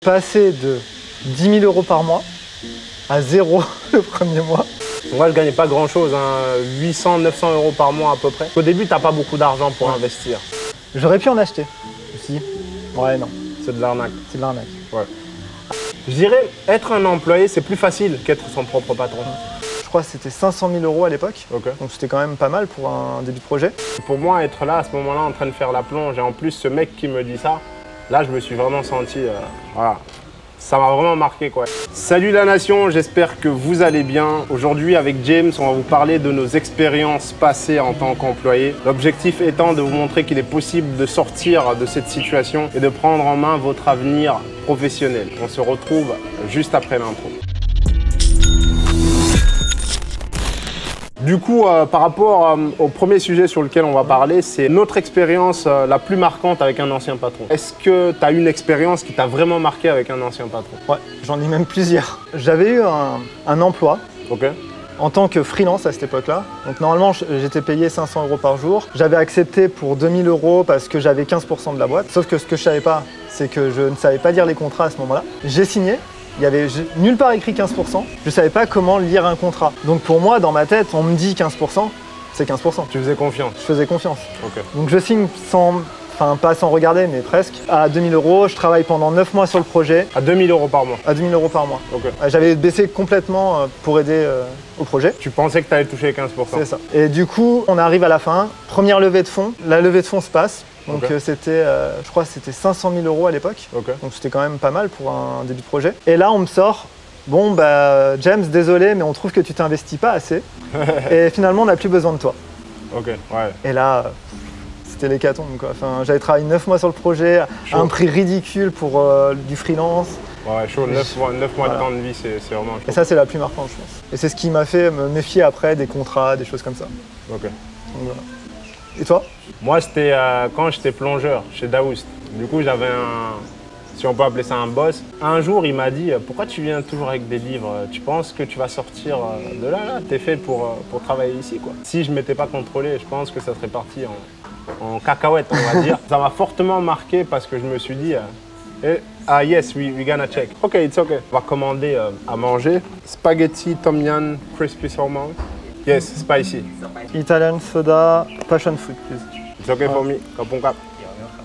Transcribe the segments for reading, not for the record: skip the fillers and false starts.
Passer de 10 000 € par mois à 0 le premier mois. Moi, je gagnais pas grand-chose, hein, 800, 900 € par mois à peu près. Au début, t'as pas beaucoup d'argent pour investir. J'aurais pu en acheter aussi. Ouais, non. C'est de l'arnaque. C'est de l'arnaque. Ouais. Je dirais, être un employé, c'est plus facile qu'être son propre patron. Je crois que c'était 500 000 € à l'époque. Ok. Donc c'était quand même pas mal pour un début de projet. Pour moi, être là, à ce moment-là, en train de faire la plonge, et en plus, ce mec qui me dit ça, là, je me suis vraiment senti, voilà. Ça m'a vraiment marqué, quoi. Salut la nation, j'espère que vous allez bien. Aujourd'hui, avec James, on va vous parler de nos expériences passées en tant qu'employé. L'objectif étant de vous montrer qu'il est possible de sortir de cette situation et de prendre en main votre avenir professionnel. On se retrouve juste après l'intro. Du coup, par rapport au premier sujet sur lequel on va parler, c'est notre expérience la plus marquante avec un ancien patron. Est-ce que tu as une expérience qui t'a vraiment marqué avec un ancien patron? Ouais, j'en ai même plusieurs. J'avais eu un emploi en tant que freelance à cette époque-là. Donc normalement, j'étais payé 500 € par jour. J'avais accepté pour 2000 € parce que j'avais 15% de la boîte. Sauf que ce que je savais pas, c'est que je ne savais pas lire les contrats à ce moment-là. J'ai signé. Il n'y avait nulle part écrit 15%, je ne savais pas comment lire un contrat. Donc pour moi, dans ma tête, on me dit 15%, c'est 15%. Tu faisais confiance? Je faisais confiance. Okay. Donc je signe sans, enfin pas sans regarder, mais presque, à 2000 €. Je travaille pendant 9 mois sur le projet. À 2000 € par mois? À 2000 € par mois. Okay. J'avais baissé complètement pour aider au projet. Tu pensais que tu allais toucher les 15%? C'est ça. Et du coup, on arrive à la fin, première levée de fonds. La levée de fonds se passe. Donc c'était, je crois que c'était 500 000 € à l'époque. Donc c'était quand même pas mal pour un début de projet. Et là, on me sort, bon bah James, désolé, mais on trouve que tu t'investis pas assez. Et finalement, on n'a plus besoin de toi. Ok, ouais. Et là, c'était l'hécatombe, quoi. Enfin, j'avais travaillé 9 mois sur le projet, à un prix ridicule pour du freelance. Ouais, chaud, 9 mois de temps de vie, c'est vraiment chaud. Et ça, c'est la plus marquante, je pense. Et c'est ce qui m'a fait me méfier après des contrats, des choses comme ça. Ok. Donc, voilà. Et toi? Moi, c'était quand j'étais plongeur chez Daoust. Du coup, j'avais si on peut appeler ça un boss. Un jour, il m'a dit « Pourquoi tu viens toujours avec des livres? Tu penses que tu vas sortir de là? T'es fait pour travailler ici, quoi. » Si je ne m'étais pas contrôlé, je pense que ça serait parti en cacahuète, on va dire. Ça m'a fortement marqué parce que je me suis dit ah yes, we gonna check. Ok, it's okay. On va commander à manger. Spaghetti, tom yum, crispy salmon. Yes, spicy. Italian soda, passion fruit, please. It's okay for me.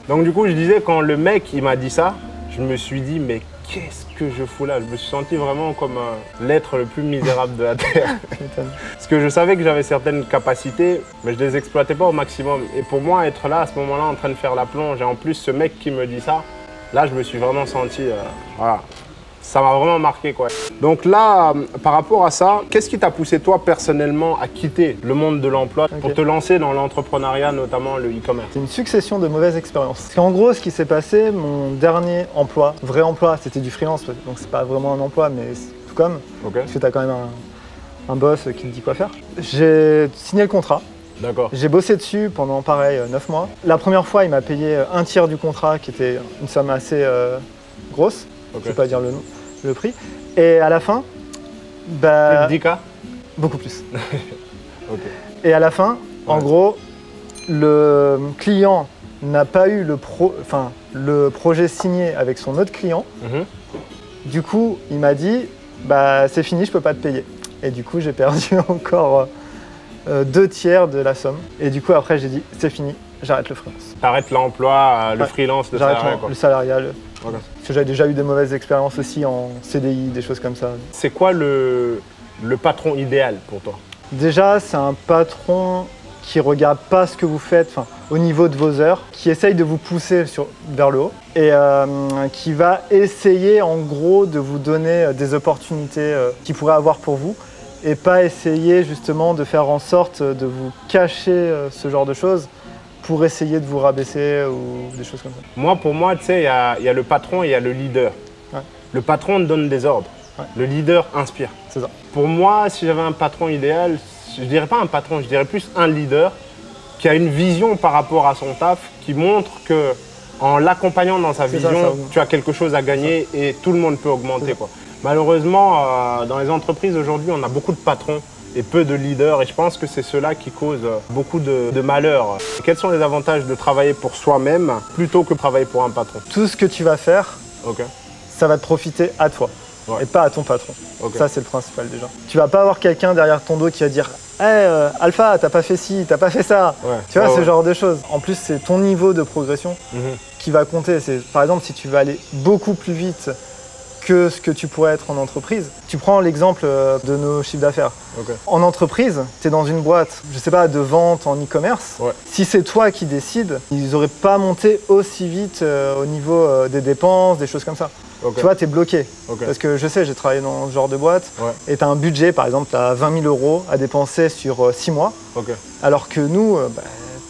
Donc du coup, je disais, quand le mec il m'a dit ça, je me suis dit, mais qu'est-ce que je fous là? Je me suis senti vraiment comme l'être le plus misérable de la Terre. Parce que je savais que j'avais certaines capacités, mais je ne les exploitais pas au maximum. Et pour moi, être là, à ce moment-là, en train de faire la plonge, et en plus, ce mec qui me dit ça, là, je me suis vraiment senti, voilà. Ça m'a vraiment marqué, quoi. Donc là, par rapport à ça, qu'est-ce qui t'a poussé toi personnellement à quitter le monde de l'emploi pour te lancer dans l'entrepreneuriat, notamment le e-commerce? C'est une succession de mauvaises expériences. Parce qu'en gros, ce qui s'est passé, mon dernier emploi, vrai emploi, c'était du freelance, donc c'est pas vraiment un emploi, mais tout comme, parce que t'as quand même un boss qui te dit quoi faire. J'ai signé le contrat. D'accord. J'ai bossé dessus pendant, pareil, 9 mois. La première fois, il m'a payé un tiers du contrat, qui était une somme assez grosse. Je ne vais pas dire le prix. Et à la fin, bah, 10K? Beaucoup plus. Et à la fin, en gros, le client n'a pas eu le projet signé avec son autre client. Du coup, il m'a dit, bah, c'est fini, je ne peux pas te payer. Et du coup, j'ai perdu encore 2 tiers de la somme. Et du coup, après, j'ai dit, c'est fini, j'arrête le freelance. T'arrêtes l'emploi, le freelance, le salariat, quoi. Le salariat. Parce que j'avais déjà eu des mauvaises expériences aussi en CDI, des choses comme ça. C'est quoi le patron idéal pour toi? Déjà, c'est un patron qui ne regarde pas ce que vous faites au niveau de vos heures, qui essaye de vous pousser vers le haut et qui va essayer en gros de vous donner des opportunités qu'il pourrait avoir pour vous et pas essayer justement de faire en sorte de vous cacher ce genre de choses pour essayer de vous rabaisser ou des choses comme ça. Moi, pour moi, tu sais, il y a le patron et il y a le leader. Ouais. Le patron donne des ordres. Ouais. Le leader inspire. C'est ça. Pour moi, si j'avais un patron idéal, je dirais pas un patron, je dirais plus un leader qui a une vision par rapport à son taf, qui montre que en l'accompagnant dans sa vision, tu as quelque chose à gagner et tout le monde peut augmenter, quoi. Malheureusement, dans les entreprises aujourd'hui, on a beaucoup de patrons et peu de leaders, et je pense que c'est cela qui cause beaucoup de malheur. Quels sont les avantages de travailler pour soi-même plutôt que de travailler pour un patron? Tout ce que tu vas faire, ça va te profiter à toi et pas à ton patron. Ça, c'est le principal déjà. Tu vas pas avoir quelqu'un derrière ton dos qui va dire hey, Alpha, t'as pas fait ci, t'as pas fait ça. Tu vois, ce genre de choses. En plus, c'est ton niveau de progression qui va compter. Par exemple, si tu vas aller beaucoup plus vite que ce que tu pourrais être en entreprise. Tu prends l'exemple de nos chiffres d'affaires. En entreprise, tu es dans une boîte, je sais pas, de vente en e-commerce. Si c'est toi qui décides, ils n'auraient pas monté aussi vite au niveau des dépenses, des choses comme ça. Tu vois, tu es bloqué. Parce que je sais, j'ai travaillé dans ce genre de boîte et tu as un budget, par exemple, tu as 20 000 € à dépenser sur 6 mois. Alors que nous,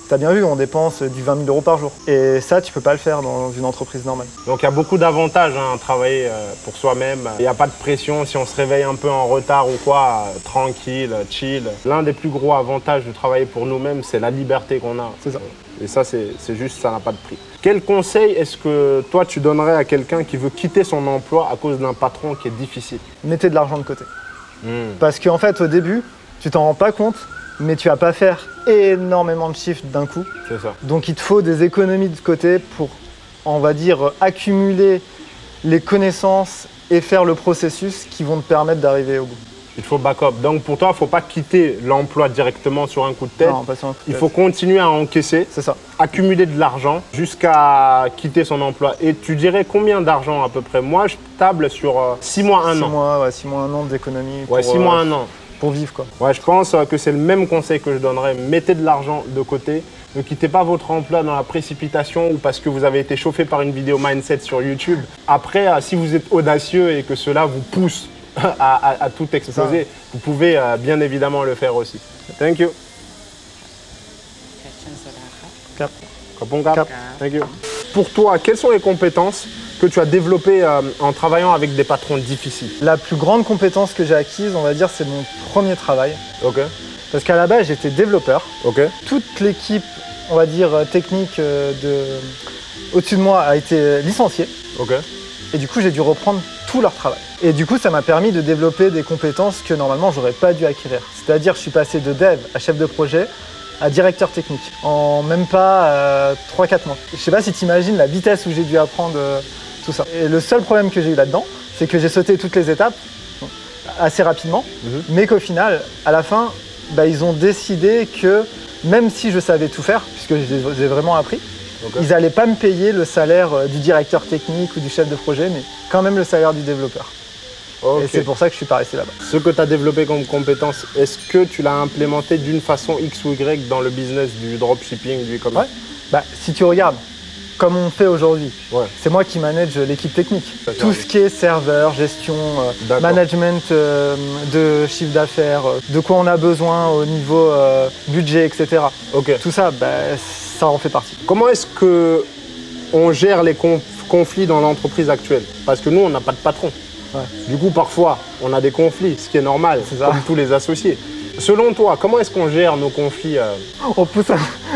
tu as bien vu, on dépense du 20 000 € par jour. Et ça, tu peux pas le faire dans une entreprise normale. Donc il y a beaucoup d'avantages à travailler pour soi-même. Il n'y a pas de pression si on se réveille un peu en retard ou quoi, tranquille, chill. L'un des plus gros avantages de travailler pour nous-mêmes, c'est la liberté qu'on a. C'est ça. Et ça, c'est juste, ça n'a pas de prix. Quel conseil est-ce que toi, tu donnerais à quelqu'un qui veut quitter son emploi à cause d'un patron qui est difficile? Mettez de l'argent de côté. Parce qu'en fait, au début, tu t'en rends pas compte, mais tu vas pas faire énormément de chiffres d'un coup. C'est ça. Donc il te faut des économies de côté pour, on va dire, accumuler les connaissances et faire le processus qui vont te permettre d'arriver au bout. Il faut backup. Donc pour toi, il ne faut pas quitter l'emploi directement sur un coup de tête. Non, pas sur un coup de tête. Il faut continuer à encaisser, c'est ça, accumuler de l'argent jusqu'à quitter son emploi. Et tu dirais combien d'argent à peu près? Moi, je table sur 6 mois, 1 an. 6 mois, 1 an d'économie. Ouais, 6 mois, 1 an. Pour vivre quoi. Ouais, je pense que c'est le même conseil que je donnerais. Mettez de l'argent de côté. Ne quittez pas votre emploi dans la précipitation ou parce que vous avez été chauffé par une vidéo mindset sur YouTube. Après, si vous êtes audacieux et que cela vous pousse à tout exploser, vous pouvez bien évidemment le faire aussi. Thank you. Cap. Cap. Thank you. Pour toi, quelles sont les compétences que tu as développées en travaillant avec des patrons difficiles? La plus grande compétence que j'ai acquise, on va dire, c'est mon premier travail. Parce qu'à la base, j'étais développeur. Toute l'équipe, on va dire, technique au-dessus de moi a été licenciée. Et du coup, j'ai dû reprendre tout leur travail. Et du coup, ça m'a permis de développer des compétences que normalement, j'aurais pas dû acquérir. C'est-à-dire, je suis passé de dev à chef de projet à directeur technique en même pas 3-4 mois. Je sais pas si tu imagines la vitesse où j'ai dû apprendre tout ça. Et le seul problème que j'ai eu là-dedans, c'est que j'ai sauté toutes les étapes assez rapidement, mais qu'au final, à la fin, ils ont décidé que même si je savais tout faire, puisque je les ai vraiment appris, ils n'allaient pas me payer le salaire du directeur technique ou du chef de projet, mais quand même le salaire du développeur. Et c'est pour ça que je suis pas resté là-bas. Ce que tu as développé comme compétence, est-ce que tu l'as implémenté d'une façon X ou Y dans le business du dropshipping, du e-commerce? Si tu regardes, comme on fait aujourd'hui, c'est moi qui manage l'équipe technique. Tout ce qui est serveur, gestion, management de chiffre d'affaires, de quoi on a besoin au niveau budget, etc. Tout ça, ça en fait partie. Comment est-ce qu'on gère les conflits dans l'entreprise actuelle? Parce que nous, on n'a pas de patron. Du coup, parfois, on a des conflits, ce qui est normal, comme tous les associés. Selon toi, comment est-ce qu'on gère nos conflits? On pousse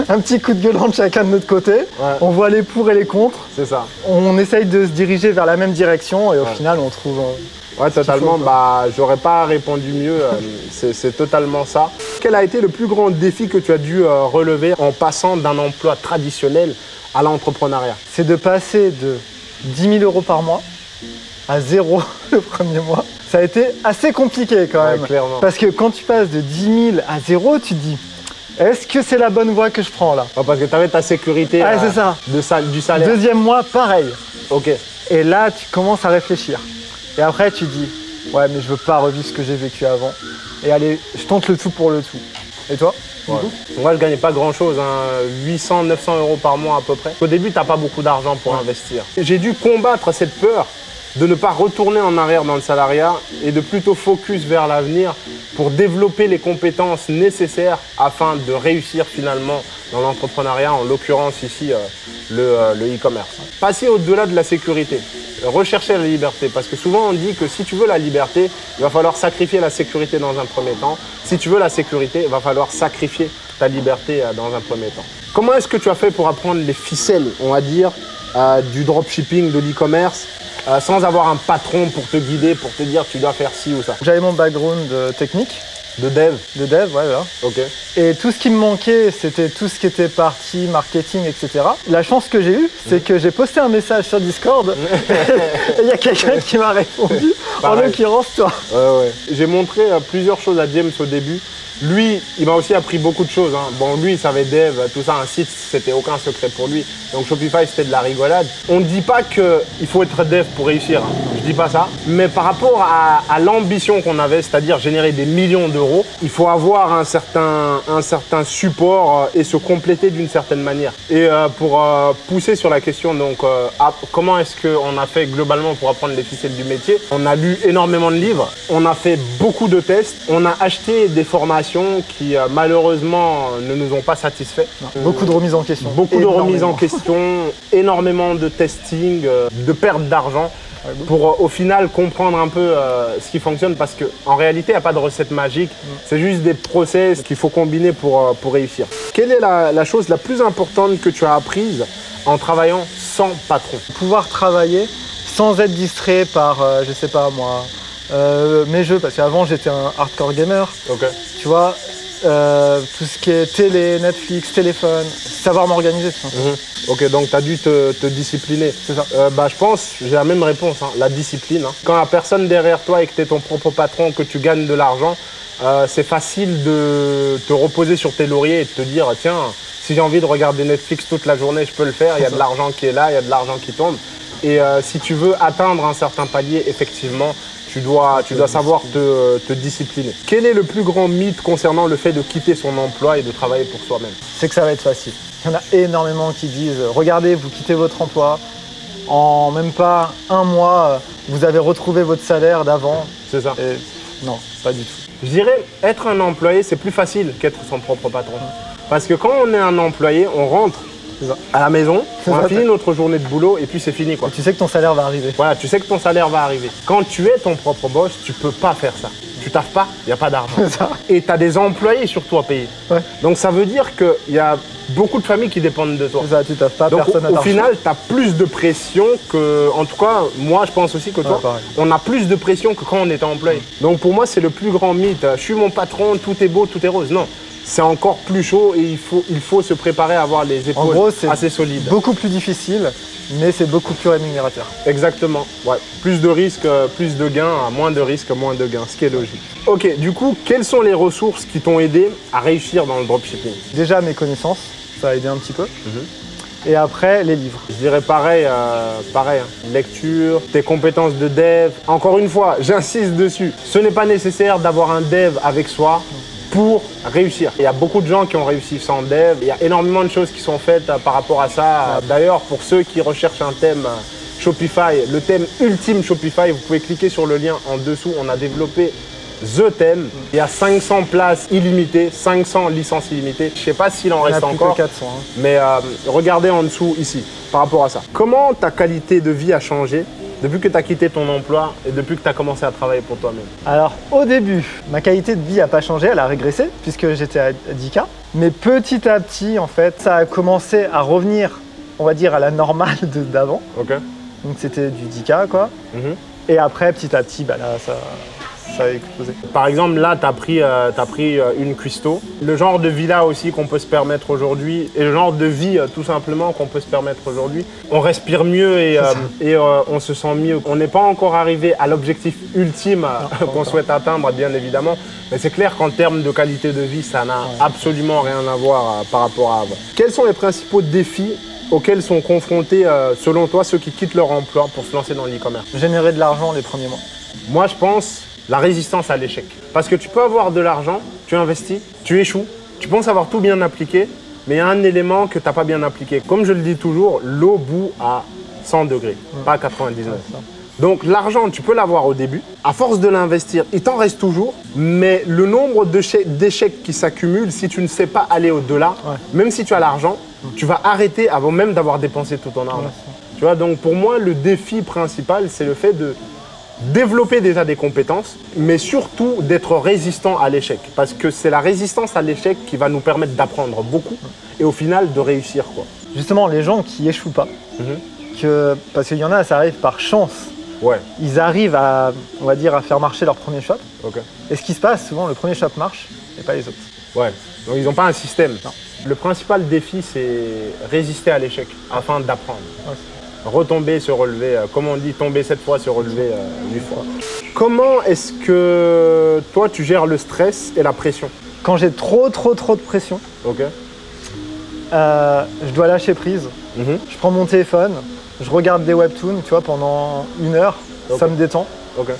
un petit coup de gueule de chacun de notre côté, on voit les pour et les contre. C'est ça. On essaye de se diriger vers la même direction et au final, on trouve... Ouais, totalement. J'aurais pas répondu mieux. C'est totalement ça. Quel a été le plus grand défi que tu as dû relever en passant d'un emploi traditionnel à l'entrepreneuriat? C'est de passer de 10 000 € par mois à 0 le premier mois. Ça a été assez compliqué quand même. Clairement. Parce que quand tu passes de 10 000 à 0, tu te dis, est-ce que c'est la bonne voie que je prends là? Parce que tu avais ta sécurité du salaire. Deuxième mois, pareil. Ok. Et là, tu commences à réfléchir. Et après, tu dis, ouais, mais je veux pas revivre ce que j'ai vécu avant. Et allez, je tente le tout pour le tout. Et toi? Moi, je gagnais pas grand-chose, 800, 900 € par mois à peu près. Au début, tu n'as pas beaucoup d'argent pour investir. J'ai dû combattre cette peur de ne pas retourner en arrière dans le salariat et de plutôt focus vers l'avenir pour développer les compétences nécessaires afin de réussir finalement dans l'entrepreneuriat, en l'occurrence ici le e-commerce. Passer au-delà de la sécurité, rechercher la liberté, parce que souvent on dit que si tu veux la liberté, il va falloir sacrifier la sécurité dans un premier temps. Si tu veux la sécurité, il va falloir sacrifier ta liberté dans un premier temps. Comment est-ce que tu as fait pour apprendre les ficelles, on va dire, du dropshipping, de l'e-commerce, sans avoir un patron pour te guider, pour te dire tu dois faire ci ou ça? J'avais mon background technique, De dev? De dev, ouais, voilà. Ok. Et tout ce qui me manquait, c'était tout ce qui était partie, marketing, etc. La chance que j'ai eue, c'est que j'ai posté un message sur Discord et il y a quelqu'un qui m'a répondu, en l'occurrence toi. Ouais. J'ai montré plusieurs choses à James au début. Lui, il m'a aussi appris beaucoup de choses. Hein. Bon, lui, il savait dev, tout ça, un site, c'était aucun secret pour lui. Donc Shopify, c'était de la rigolade. On ne dit pas qu'il faut être dev pour réussir. Hein. Je dis pas ça. Mais par rapport à l'ambition qu'on avait, c'est-à-dire générer des millions d'euros, il faut avoir un certain support et se compléter d'une certaine manière. Et pour pousser sur la question, donc, comment est-ce qu'on a fait globalement pour apprendre les ficelles du métier? On a lu énormément de livres, on a fait beaucoup de tests, on a acheté des formations qui malheureusement ne nous ont pas satisfaits. Beaucoup de remises en question. Beaucoup de remises en question, énormément de testing, de perte d'argent pour au final comprendre un peu ce qui fonctionne parce qu'en réalité, il n'y a pas de recette magique. C'est juste des process qu'il faut combiner pour réussir. Quelle est la chose la plus importante que tu as apprise en travaillant sans patron? Pouvoir travailler sans être distrait par, je sais pas moi, mes jeux, parce qu'avant j'étais un hardcore gamer. Ok. Tu vois, tout ce qui est télé, Netflix, téléphone, savoir m'organiser. Ok, donc tu as dû te discipliner. C'est ça. Je pense, j'ai la même réponse, hein, la discipline. Hein. Quand il n'y a personne derrière toi et que tu es ton propre patron, que tu gagnes de l'argent, c'est facile de te reposer sur tes lauriers et de te dire, tiens, si j'ai envie de regarder Netflix toute la journée, je peux le faire, il y a de l'argent qui est là, il y a de l'argent qui tombe. Et si tu veux atteindre un certain palier, effectivement, tu dois savoir te discipliner. Quel est le plus grand mythe concernant le fait de quitter son emploi et de travailler pour soi-même? C'est que ça va être facile. Il y en a énormément qui disent « Regardez, vous quittez votre emploi, en même pas un mois, vous avez retrouvé votre salaire d'avant. » C'est ça. Et non, pas du tout. Je dirais, être un employé, c'est plus facile qu'être son propre patron. Parce que quand on est un employé, on rentre à la maison, on a fini notre journée de boulot et puis c'est fini, quoi. Et tu sais que ton salaire va arriver. Voilà, tu sais que ton salaire va arriver. Quand tu es ton propre boss, tu peux pas faire ça. Tu taffes pas, il n'y a pas d'argent. Et tu as des employés surtout à payer. Ouais. Donc ça veut dire qu'il y a beaucoup de familles qui dépendent de toi. C'est ça, tu taffes pas, donc personne n'a au d'argent. final, tu as plus de pression que, en tout cas, moi je pense aussi que toi, on a plus de pression que quand on était employé. Donc pour moi, c'est le plus grand mythe. Je suis mon patron, tout est beau, tout est rose. Non. C'est encore plus chaud et il faut se préparer à avoir les épaules en gros, assez solides. Beaucoup plus difficile, mais c'est beaucoup plus rémunérateur. Exactement. Ouais. Plus de risques, plus de gains, moins de risques, moins de gains, ce qui est logique. Ok, du coup, quelles sont les ressources qui t'ont aidé à réussir dans le dropshipping? Déjà, mes connaissances, ça a aidé un petit peu. Et après, les livres. Je dirais pareil, lecture, tes compétences de dev. Encore une fois, j'insiste dessus, ce n'est pas nécessaire d'avoir un dev avec soi pour réussir. Il y a beaucoup de gens qui ont réussi sans dev. Il y a énormément de choses qui sont faites par rapport à ça. D'ailleurs, pour ceux qui recherchent un thème Shopify, le thème ultime Shopify, vous pouvez cliquer sur le lien en dessous. On a développé The Theme. Il y a 500 places illimitées, 500 licences illimitées. Je ne sais pas s'il en reste encore, 400, mais regardez en dessous ici par rapport à ça. Comment ta qualité de vie a changé depuis que tu as quitté ton emploi et depuis que tu as commencé à travailler pour toi-même? Alors, au début, ma qualité de vie n'a pas changé, elle a régressé, puisque j'étais à 10K. Mais petit à petit, en fait, ça a commencé à revenir, on va dire, à la normale d'avant. Ok. Donc, c'était du 10K, quoi. Et après, petit à petit, bah, là, ça a explosé. Par exemple, là, tu as pris une cuistot. Le genre de villa aussi qu'on peut se permettre aujourd'hui et le genre de vie, tout simplement, qu'on peut se permettre aujourd'hui. On respire mieux et on se sent mieux. On n'est pas encore arrivé à l'objectif ultime qu'on souhaite atteindre, bien évidemment. Mais c'est clair qu'en termes de qualité de vie, ça n'a absolument rien à voir par rapport à avant. Quels sont les principaux défis auxquels sont confrontés, selon toi, ceux qui quittent leur emploi pour se lancer dans l'e-commerce? Générer de l'argent les premiers mois. Moi, je pense la résistance à l'échec. Parce que tu peux avoir de l'argent, tu investis, tu échoues, tu penses avoir tout bien appliqué, mais il y a un élément que tu n'as pas bien appliqué. Comme je le dis toujours, l'eau bout à 100 degrés, pas à 99. Donc l'argent, tu peux l'avoir au début. À force de l'investir, il t'en reste toujours. Mais le nombre d'échecs qui s'accumulent, si tu ne sais pas aller au-delà, même si tu as l'argent, tu vas arrêter avant même d'avoir dépensé tout ton argent. Tu vois, donc pour moi, le défi principal, c'est le fait de développer déjà des compétences, mais surtout d'être résistant à l'échec. Parce que c'est la résistance à l'échec qui va nous permettre d'apprendre beaucoup et au final de réussir, quoi. Justement, les gens qui échouent pas, parce qu'il y en a, ça arrive par chance. Ouais. Ils arrivent à, on va dire, à faire marcher leur premier shop. Ok. Et ce qui se passe, souvent, le premier shop marche et pas les autres. Ouais. Donc ils n'ont pas un système. Non. Le principal défi, c'est résister à l'échec afin d'apprendre. Ouais. Retomber, se relever. Comme on dit, tomber 7 fois, se relever 8 fois. Comment est-ce que toi, tu gères le stress et la pression? Quand j'ai trop de pression, Ok. je dois lâcher prise. Je prends mon téléphone, je regarde des webtoons, tu vois, pendant 1 heure, ça me détend. Ok.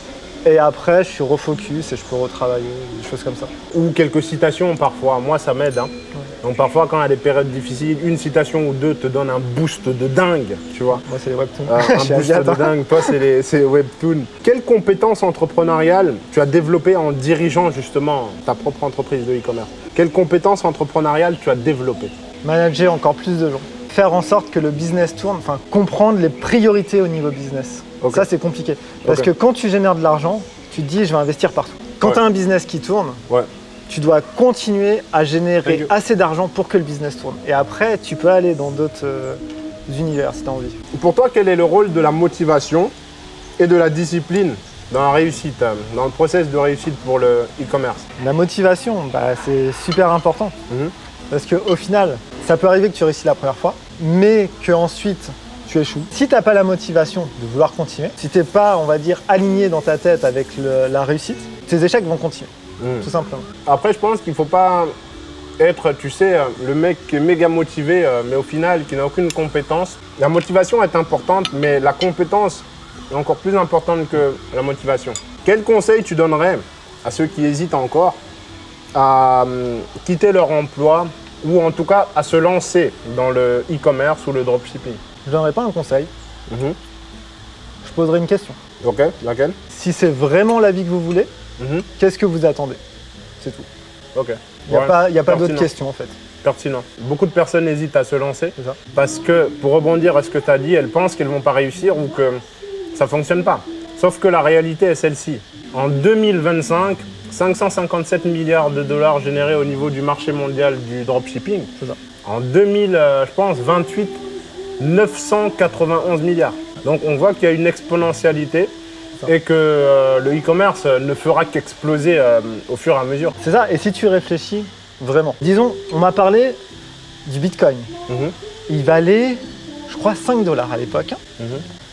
Et après, je suis refocus et je peux retravailler, des choses comme ça. Ou quelques citations parfois, moi ça m'aide. Hein. Ouais. Donc parfois quand il y a des périodes difficiles, une citation ou deux te donne un boost de dingue, tu vois. Moi c'est les webtoons. Un boost de dingue, toi c'est les webtoons. Quelles compétences entrepreneuriales tu as développées en dirigeant justement ta propre entreprise de e-commerce? Quelles compétences entrepreneuriales tu as développées? Manager encore plus de gens. Faire en sorte que le business tourne, enfin comprendre les priorités au niveau business. Okay. Ça c'est compliqué. Parce que quand tu génères de l'argent, tu te dis je vais investir partout. Quand tu as un business qui tourne, tu dois continuer à générer assez d'argent pour que le business tourne. Et après, tu peux aller dans d'autres univers si tu as envie. Pour toi, quel est le rôle de la motivation et de la discipline dans la réussite, dans le process de réussite pour le e-commerce? La motivation, c'est super important. Parce qu'au final, ça peut arriver que tu réussis la première fois, mais qu'ensuite tu échoues. Si tu n'as pas la motivation de vouloir continuer, si tu n'es pas, on va dire, aligné dans ta tête avec la réussite, tes échecs vont continuer, tout simplement. Après, je pense qu'il ne faut pas être, tu sais, le mec qui est méga motivé, mais au final, qui n'a aucune compétence. La motivation est importante, mais la compétence est encore plus importante que la motivation. Quel conseil tu donnerais à ceux qui hésitent encore à quitter leur emploi ou en tout cas à se lancer dans le e-commerce ou le dropshipping? Je ne donnerai pas un conseil. Je poserai une question. Ok, laquelle? Si c'est vraiment la vie que vous voulez, qu'est-ce que vous attendez? C'est tout. Ok. Il n'y a pas d'autres questions en fait. Pertinent. Beaucoup de personnes hésitent à se lancer parce que, pour rebondir à ce que tu as dit, elles pensent qu'elles ne vont pas réussir ou que ça ne fonctionne pas. Sauf que la réalité est celle-ci. En 2025, 557 milliards de dollars générés au niveau du marché mondial du dropshipping. En 2028, 991 milliards. Donc on voit qu'il y a une exponentialité et que le e-commerce ne fera qu'exploser au fur et à mesure. C'est ça, et si tu réfléchis vraiment. Disons, on m'a parlé du Bitcoin. Il valait, je crois, 5 $ à l'époque.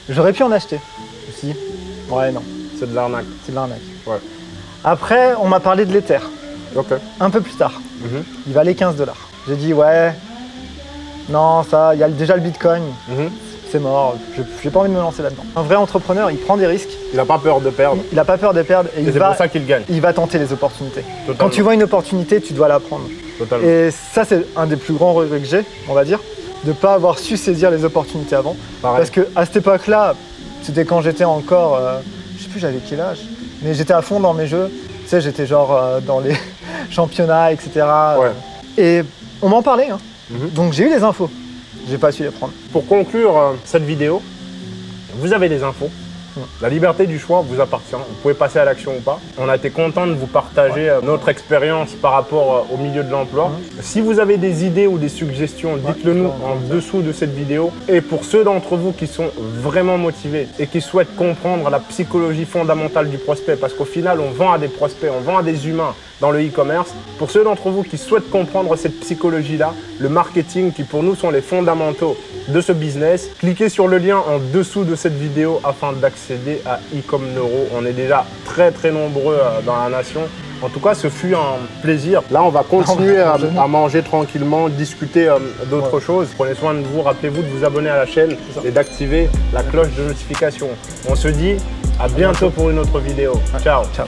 J'aurais pu en acheter. Je me suis dit, ouais, non. C'est de l'arnaque. C'est de l'arnaque. Ouais. Après, on m'a parlé de l'Ether. Un peu plus tard. Il valait 15 $. J'ai dit, ouais, non, ça, il y a déjà le Bitcoin. C'est mort, je n'ai pas envie de me lancer là-dedans. Un vrai entrepreneur, il prend des risques. Il n'a pas peur de perdre. Il n'a pas peur de perdre. Et c'est pour ça qu'il gagne. Il va tenter les opportunités. Totalement. Quand tu vois une opportunité, tu dois la prendre. Totalement. Et ça, c'est un des plus grands regrets que j'ai, on va dire, de ne pas avoir su saisir les opportunités avant. Pareil. Parce qu'à cette époque-là, c'était quand j'étais encore, je sais plus j'avais quel âge, mais j'étais à fond dans mes jeux. Tu sais, j'étais genre dans les championnats, etc. Et on m'en parlait, hein. Donc j'ai eu les infos. J'ai pas su les prendre. Pour conclure cette vidéo, vous avez des infos. La liberté du choix vous appartient. Vous pouvez passer à l'action ou pas. On a été content de vous partager notre expérience par rapport au milieu de l'emploi. Si vous avez des idées ou des suggestions, dites-le nous en dessous de cette vidéo. Et pour ceux d'entre vous qui sont vraiment motivés et qui souhaitent comprendre la psychologie fondamentale du prospect, parce qu'au final, on vend à des prospects, on vend à des humains dans le e-commerce. Pour ceux d'entre vous qui souhaitent comprendre cette psychologie-là, le marketing qui pour nous sont les fondamentaux de ce business, cliquez sur le lien en dessous de cette vidéo afin d'accéder à e-com-neuro. On est déjà très nombreux dans la nation. En tout cas, ce fut un plaisir. Là, on va continuer à manger tranquillement, discuter d'autres choses. Prenez soin de vous. Rappelez-vous de vous abonner à la chaîne et d'activer la cloche de notification. On se dit à bientôt pour une autre vidéo. Ciao. Ciao.